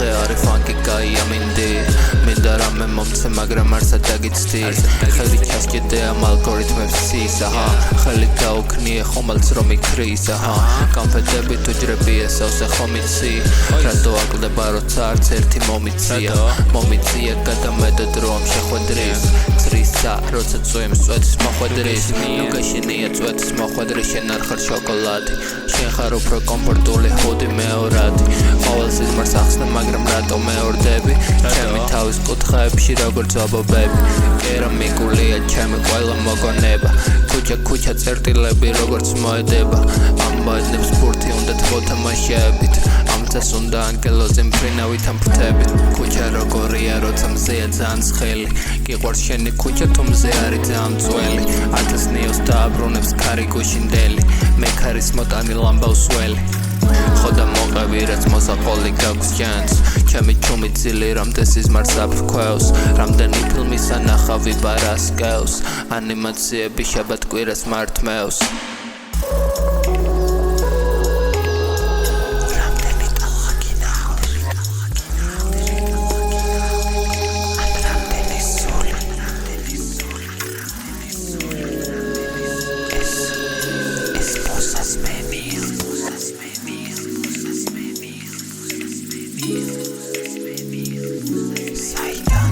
დღე არის ფანკი კაია მინდი მინდა რამე მომცე მაგრამ არსად დაგიცდი ხელი ჩასჭიდე ამ ალგორითმებს სისაჰა ხელი გაუქნიე ხომალს რომ იქრისაჰა კონფეტები თუ ჯრები ესავსე ხომ იცი რატო აკლდება როცა არც ერთი მომიცია მომიცია გადამედად რომ შეხვედრის წრისა როცა წვიმს წვეთის მოხვედრის ნუ გაშენია წვეთის მოხვედრის შენ არ ხარ შოკოლადი შენ ხარ უფრო კომფორტული ჰუდი მეორადი ყოველ სიზმარს ახსნე მაგრამ რატო მეორდები ჩემი თავის კუთხეებში როგორც ობობები კერამიკულია ჩემი ყველა მოგონება ქუჩა წერტილები როგორც მოედება ამ მოედნებს ბურთი უნდა თბოთამაშებით ამცას უნდა ანგელოზი მფრინავით ამ ფრთებით ქუჩა როგორია როცა მზეა ძალიან ცხელი გიყვარს შენი ქუჩა თუ მზე არის ძალიან წველი 1000 ნიოს დააბრუნებს ქარი გუშინდელი მე ქარის მოტანი ლამბავს ველი ხოდა მოყევი რაც მოსაყოლი გაქვს ჩანს ჩემი ჩუმი ძილი რამდენ სიზმარს აფრქვევს რამდენი ფილმის ანახავი ბარასკევს ანიმაციები შაბათ-კვირას მართმევს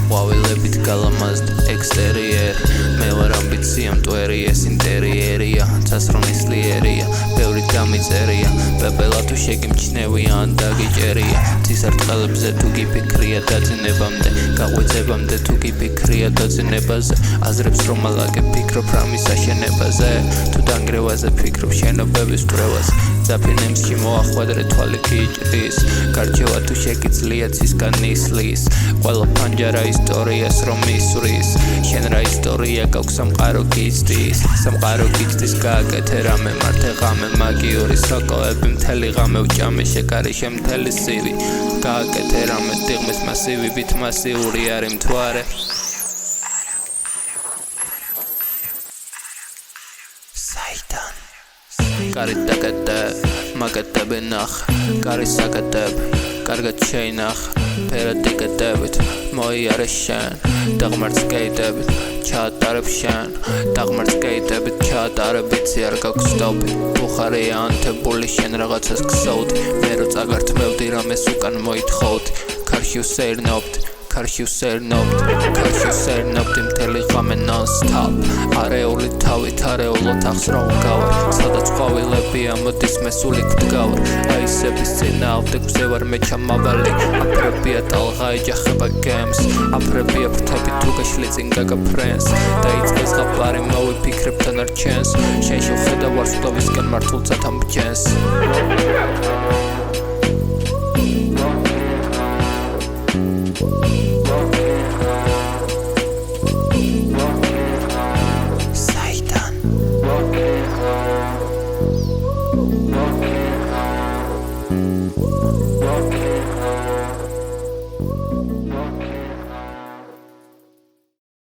ყვავილებით გალამაზდა ექსტერიერი მე ვარ ამბიცია მტვერი ეს ინტერიერია წასრონის ლიერია ბევრი დამიწერია პეპელა თუ შეგიმჩნევია ან დაგიჭერია ცისარტყელებზე თუ გიფიქრია დაძინებამდე გაღვიძებამდე თუ გიფიქრია დაძინებაზე აზრებს რომ ალაგებ ფიქრობ რამის აშენებაზე თუ დანგრევაზე ფიქრობ შენობების კრევაზე ძაფინემსში მოახვედრე თვალი გიჭრის გარჩევა თუ შეგიძლია ცისგან ისლის ყველა ფანჯარა ისტორიას რომ ისვრის შენ რა ისტორია გაქვს სამყარო გიცდის გააკეთე რამე მართე ღამე მაგიური სოკოები მთელი ღამე ვჭამე შეკარიშე მთელი სივი გააკეთე რამე დიღმის მასივით მასიური არის მთვარე საიდან კარით დაკეტე მაგეთები ნახ კარის საკეთები კარგად შეინახ ფერად იკეთებით მოიარე შენ დაღმართს კეიტებით ჩაატარებ შენ დაღმართს კეიტებით ჩაატარებიცი არ გაქვს სტოპი ბუხარია ანთებული შენ რაღაცას ქსოვდი მე რო წაგართმევდი რამეს უკან მოითხოვდი ქარში ვსერნობდი მთელი ღამე non-stop არეული თავით არეულოთ ახს რომ გავარ სადაც ყვავილებია მოდის მე სულით ვდგავარ აისების წინააღმდეგ ვზევარ მე ჩამავალი აფრებია ტალღა ეჯახება გემს აფრებია ფრთები თუ გაშლი წინ გაგაფრენს დაიწყეს ღაფარი მოვიფიქრებ თან არ ჩენს შენში ვხედავ ვარსკვლავისკენ მართულ ცათამ ბჯენს